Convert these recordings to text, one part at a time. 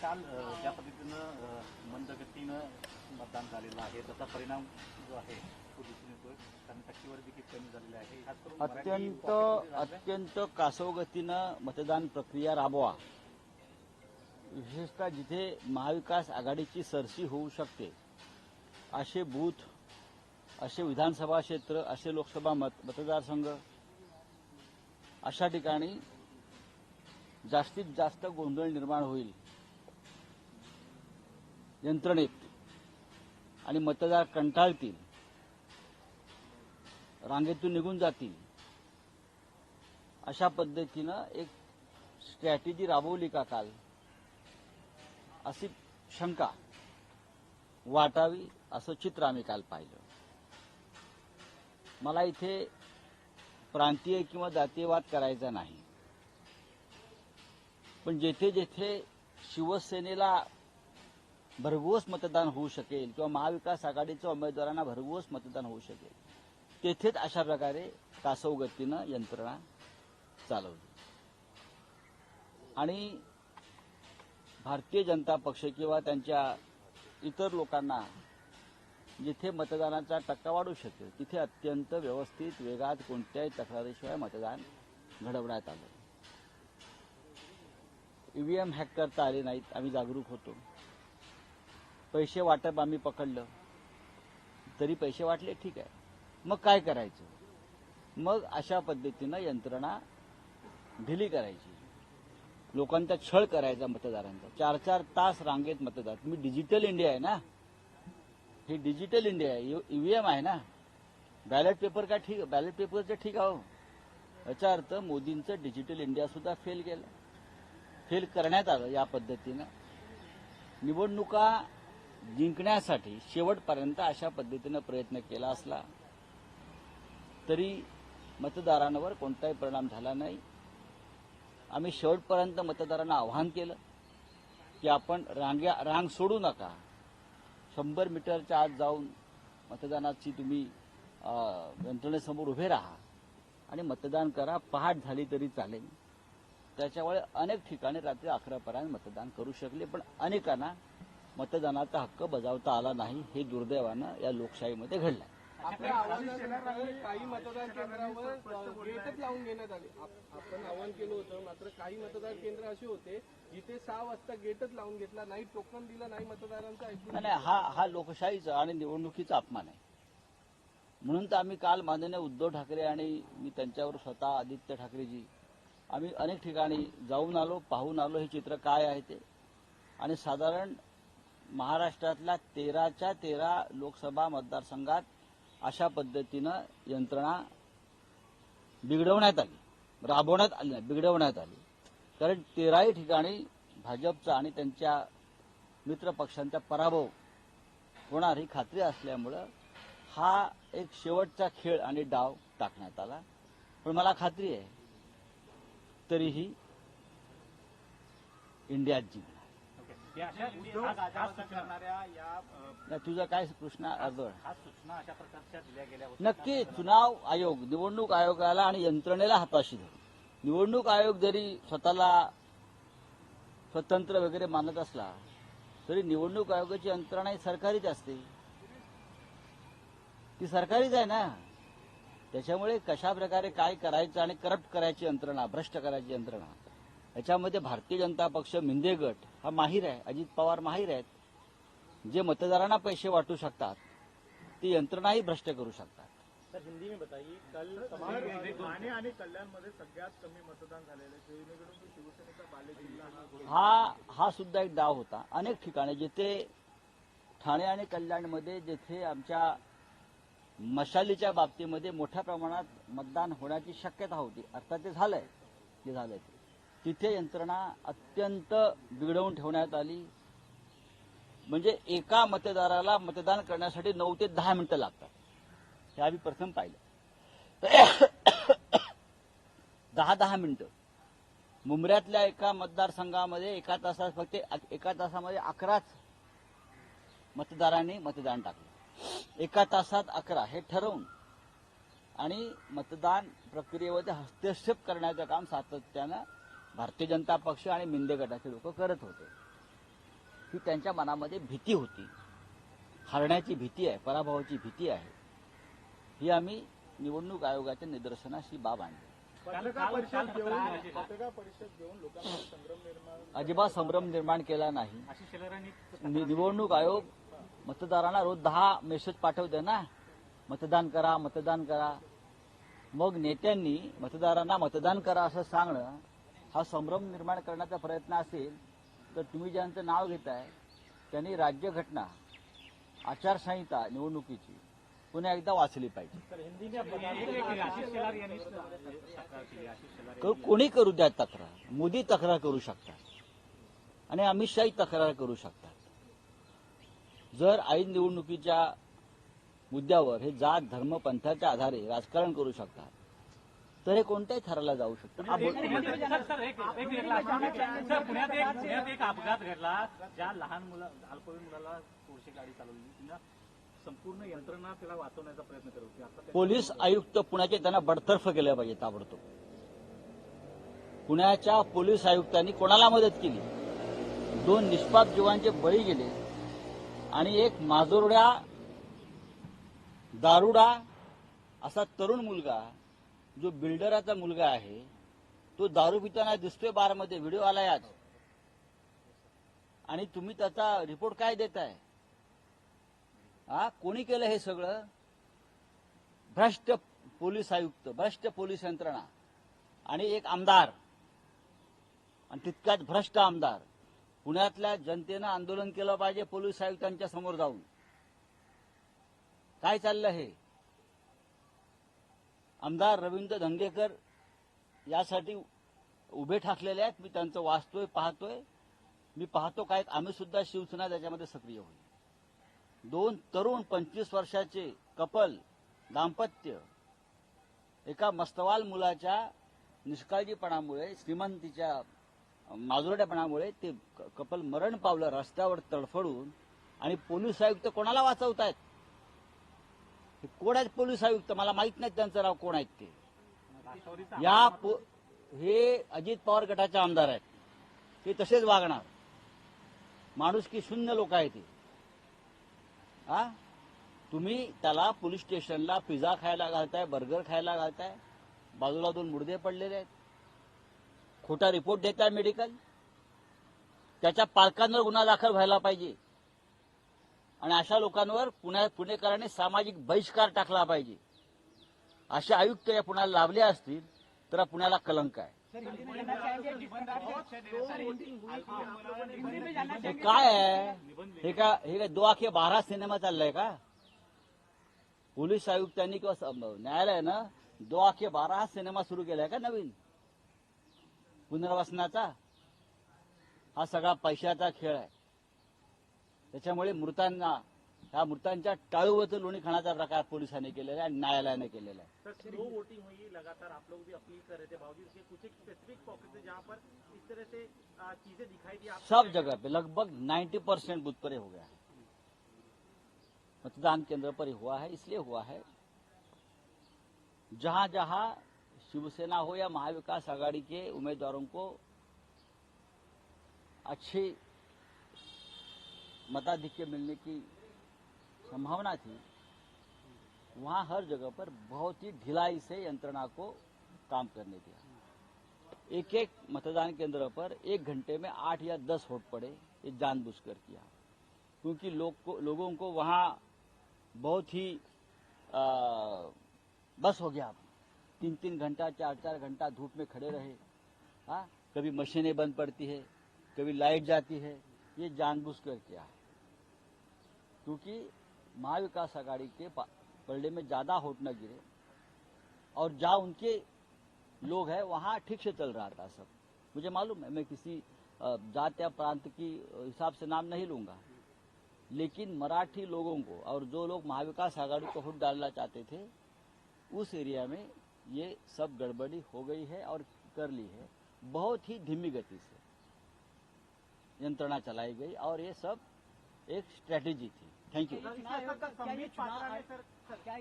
काल ज्या पद्धतीनं मंदगतीनं मतदान झालेलं आहे त्याचा परिणाम जो आहे तो दिसून येतोय. कारण टक्केवारी देखील कमी झालेली आहे. खास करून अत्यंत कासवगतीनं मतदान प्रक्रिया राबवा. विशेषतः जिथे महाविकास आघाडीची सरशी होऊ शकते असे बूथ, असे विधानसभा क्षेत्र, असे लोकसभा मतदारसंघ, अशा ठिकाणी जास्तीत जास्त गोंधळ निर्माण होईल यंत्रणेत आणि मतदार कंटाळतील, रांगेतून निघून जातील. अशा पद्धतीनं एक स्ट्रॅटेजी राबवली का काल, अशी शंका वाटावी असं चित्र आम्ही काल पाहिलं. मला इथे प्रांतीय किंवा जातीयवाद करायचा नाही, पण जेथे जेथे शिवसेनेला भरघोस मतदान होऊ शकेल किंवा महाविकास आघाडीच्या उमेदवारांना भरघोस मतदान होऊ शकेल तेथेच अशा प्रकारे कासवगतीनं यंत्रणा चालवली. आणि भारतीय जनता पक्ष किंवा त्यांच्या इतर लोकांना जिथे मतदानाचा टक्का वाढू शकेल तिथे अत्यंत व्यवस्थित वेगात कोणत्याही तक्रारीशिवाय मतदान घडवण्यात आलं. ईव्हीएम हॅक करता आले नाहीत, आम्ही जागरूक होतो. पैसे वाटप आम्ही पकडलं तरी पैसे वाटले, ठीक आहे. मग काय करायचं? मग अशा पद्धतीनं यंत्रणा ढिली करायची, लोकांचा छळ करायचा मतदारांचा. 4-4 तास रांगेत मतदार. तुम्ही डिजिटल इंडिया आहे ना, हे डिजिटल इंडिया आहे, ईव्हीएम आहे ना. बॅलेट पेपर काय ठीक, बॅलेट पेपरचं ठीक आहे. याचा अर्थ मोदींचं डिजिटल इंडिया सुद्धा फेल केलं, फेल करण्यात आलं. या पद्धतीनं निवडणुका जिंकण्यासाठी शेवटपर्यंत अशा पद्धतीनं प्रयत्न केला असला तरी मतदारांवर कोणताही परिणाम झाला नाही. आम्ही शेवटपर्यंत मतदारांना आवाहन केलं की आपण रांग सोडू नका, 100 मीटरच्या आत जाऊन मतदानाची तुम्ही यंत्रणेसमोर उभे राहा आणि मतदान करा. पहाट झाली तरी चालेल. त्याच्यामुळे अनेक ठिकाणी रात्री 11 पर्यंत मतदान करू शकले, पण अनेकांना मतदानाचा हक्क बजावता आला नाही. हे दुर्दैवानं या लोकशाहीमध्ये घडलं. आपल्या आवाहनानंतर काही मतदान केंद्रावर गेटच लावून घेण्यात आले. आपण आवाहन केलं होतं, मात्र काही मतदान केंद्र असे होते जिथे 6 वाजता गेटच लावून घेतला नाही, टोकन दिलं नाही मतदारांचं ऐकून. नाही, हा लोकशाहीचा आणि निवडणुकीचा अपमान आहे. म्हणून तर आम्ही काल माननीय उद्धव ठाकरे आणि मी त्यांच्यावर स्वतः आदित्य ठाकरेजी आम्ही अनेक ठिकाणी जाऊन आलो, पाहून आलो हे चित्र काय आहे ते. आणि साधारण महाराष्ट्रातल्या 13च्या 13 लोकसभा मतदारसंघात अशा पद्धतीनं यंत्रणा बिघडवण्यात आली, राबवण्यात आली नाही, बिघडवण्यात आली. कारण 13ही ठिकाणी भाजपचा आणि त्यांच्या मित्रपक्षांचा पराभव होणार ही खात्री असल्यामुळं हा एक शेवटचा खेळ आणि डाव टाकण्यात आला. पण मला खात्री आहे तरीही इंडियात जिंकणार. तुझा काय प्रश्न अर्धवट? अशा प्रकारच्या दिल्या गेल्या नक्की चुनाव आयोग, निवडणूक आयोगाला आणि यंत्रणेला हाताशी धरून. निवडणूक आयोग जरी स्वतःला स्वतंत्र वगैरे मानत असला तरी निवडणूक आयोगाची यंत्रणा ही सरकारीच असते, ती सरकारीच आहे ना. त्याच्यामुळे कशा प्रकारे काय करायचं आणि करप्ट करायची यंत्रणा, भ्रष्ट करायची यंत्रणा, याच्यामध्ये भारतीय जनता पक्ष, मिंदे गट हा माहीर आहे. अजित पवार माहीर आहेत. जे मतदारांना पैसे वाटू शकतात ती यंत्रणाही भ्रष्ट करू शकतात. सर, हिंदी में बताइए, कल ठाणे आणि कल्याणमध्ये सगळ्यात कमी मतदान झालेलं आहे. शिवसेनेचा बालेकिल्ला हा सुद्धा एक डाव होता. अनेक ठिकाणी जिथे ठाणे आणि कल्याणमध्ये जिथे आमच्या मशालीच्या बाबतीमध्ये मोठ्या प्रमाणात मतदान होण्याची शक्यता होती, अर्थात ते झालंय, जे झालंय तिथे यंत्रणा अत्यंत बिघडवून ठेवण्यात आली. म्हणजे एका मतदाराला मतदान करण्यासाठी 9 ते 10 मिनिटं लागतात. हे आम्ही प्रथम पाहिलं. 10 मिनिटं. मुंबऱ्यातल्या एका मतदारसंघामध्ये एका तासामध्ये 11 मतदारांनी मतदान टाकलं. एका तासात 11 हे ठरवून आणि मतदान प्रक्रियेमध्ये हस्तक्षेप करण्याचं काम सातत्यानं भारतीय जनता पक्ष आणि मिंदे गटाचे लोक करत होते. ही त्यांच्या मनामध्ये भीती होती, हारण्याची भीती आहे, पराभवाची भीती आहे. ही आम्ही निवडणूक आयोगाच्या निदर्शनास ही बाब आणली. पत्रकार परिषद घेऊन लोकांमध्ये संभ्रम निर्माण अजिबात संभ्रम निर्माण केला नाही. आशिष शेलारांनी निवडणूक आयोग मतदारांना रोज 10 मेसेज पाठवते ना, मतदान करा, मतदान करा. मग नेत्यांनी मतदारांना मतदान करा असं सांगणं हा संभ्रम निर्माण करण्याचा प्रयत्न असेल तर तुम्ही ज्यांचं नाव घेताय त्यांनी राज्यघटना, आचारसंहिता निवडणुकीची पुन्हा एकदा वाचली पाहिजे. आशिष शेलार यांनी तक्रार केली. आशिष शेलार कोणी करू द्या तक्रार. मोदी तक्रार करू शकतात आणि अमित शहाही तक्रार करू शकतात. जर ऐन निवडणुकीच्या मुद्द्यावर हे जात धर्म पंथाच्या आधारे राजकारण करू शकतात तर हे कोणत्याही थराला जाऊ शकतं. पुण्यात एक अपघात घडला. ज्या लहान अल्पवयीन मुलाला पोरशी गाडी चालवली, तिनं संपूर्ण यंत्रणा त्याला वाचवण्याचा प्रयत्न करत होती. आता पोलीस आयुक्त पुण्याचे त्यांना बडतर्फ केलं पाहिजे ताबडतोब. पुण्याच्या पोलीस आयुक्तांनी कोणाला मदत केली? 2 निष्पाप जीवांचे बळी गेले आणि एक माजोरड्या दारुडा असा तरुण मुलगा जो बिल्डराचा मुलगा आहे तो दारू पिताना दिसतोय बारमध्ये, व्हिडिओ आलाय आज. आणि तुम्ही त्याचा रिपोर्ट काय देताय? कोणी केलं हे सगळं? भ्रष्ट पोलीस आयुक्त, भ्रष्ट पोलीस यंत्रणा आणि एक आमदार, आणि तितकाच भ्रष्ट आमदार. पुण्यातल्या जनतेनं आंदोलन केलं पाहिजे पोलीस आयुक्तांच्या समोर जाऊन. काय चाललं हे? आमदार रवींद्र धंगेकर यासाठी उभे ठाकलेले आहेत. मी त्यांचं वाचतोय, पाहतोय. मी पाहतो काय आम्ही सुद्धा शिवसेना त्याच्यामध्ये सक्रिय होईल. 2 तरुण 25 वर्षाचे कपल दाम्पत्य एका मस्तवाल मुलाच्या निष्काळजीपणामुळे, श्रीमंतीच्या माजुरड्यापणामुळे ते कपल मरण पावलं रस्त्यावर तडफडून. आणि पोलीस आयुक्त कोणाला वाचवतायत? हे कोण आहेत पोलीस आयुक्त? मला माहित नाही त्यांचं नाव कोण आहेत ते. हे अजित पवार गटाचे आमदार आहेत. ते तसेच वागणार. माणुसकी शून्य लोक आहेत ते. तुम्ही त्याला पोलीस स्टेशनला पिझ्झा खायला घालताय, बर्गर खायला घालताय. बाजूला 2 मुर्दे पडलेले आहेत. खोटा रिपोर्ट देताय मेडिकल. त्याच्या पालकांवर गुन्हा दाखल व्हायला पाहिजे आणि अशा लोकांवर पुणेकरांनी सामाजिक बहिष्कार टाकला पाहिजे. असे आयुक्त या पुण्याला लाभले असतील तर पुण्याला कलंक आहे. हे काय आहे? हे काय 2 आखे 12 सिनेमा चाललाय का? पोलीस आयुक्तांनी किंवा न्यायालयानं 2 आखे 12 सिनेमा सुरू केलाय का नवीन पुनर्वसनाचा? हा सगळा पैशाचा खेळ आहे. त्याच्यामुळे ह्या मृतांच्या टाळूवरचं लोणी खाण्याचा प्रकार पोलिसांनी केलेला आहे आणि न्यायालयाने केलेला आहे. सर, स्लो वोटिंग हुई लगातार, आप लोग भी अपील कर रहे थे बावजूद इसके कुछ एक स्पेसिफिक पॉकेट है जहां पर इस तरह से चीजें दिखाई दी. सब जगह पे लगभग 90% बूथ पर हो गया है. मतदान केंद्र पर ही हुआ है. इसलिए हुआ है जहां जहां शिवसेना हो या महाविकास आघाड़ी के उम्मीदवारों को अच्छी मताधिक्य मिलने की संभावना थी, वहां हर जगह पर बहुत ही ढिलाई से यंत्रणा को काम करने दिया. एक मतदान केंद्र पर 1 घंटे में 8 या 10 वोट पड़े. ये जानबूझकर किया क्योंकि लोगों को वहां बहुत ही बस हो गया. 3-3 घंटा 4-4 घंटा धूप में खड़े रहे. कभी मशीनें बंद पड़ती है, कभी लाइट जाती है. ये जानबूझकर किया क्योंकि महाविकास आघाड़ी के पलड़े में ज्यादा वोट न गिरे और जहां उनके लोग हैं वहां ठीक से चल रहा था सब. मुझे मालूम है, मैं किसी जात या प्रांत की हिसाब से नाम नहीं लूंगा, लेकिन मराठी लोगों को और जो लोग महाविकास आघाड़ी को वोट डालना चाहते थे उस एरिया में ये सब गड़बड़ी हो गई है और कर ली है. बहुत ही धीमी गति से यंत्रणा चलाई गई और ये सब एक स्ट्रेटेजी थी. Thank you.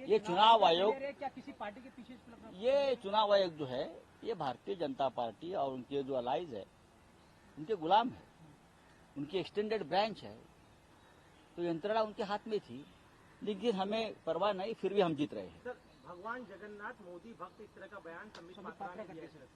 ये चुनाव आयोग, क्या किसी पार्टी के पीछे ये चुनाव आयोग जो है ये भारतीय जनता पार्टी और उनके जो अलाइज है उनके गुलाम है. उनकी एक्सटेंडेड ब्रांच है, तो यंत्रणा उनके हाथ में थी, लेकिन हमें परवाह नहीं, फिर भी हम जीत रहे हैं। सर, भगवान जगन्नाथ मोदी भक्त इस तरह का बयान संबित पात्रा ने दिया है।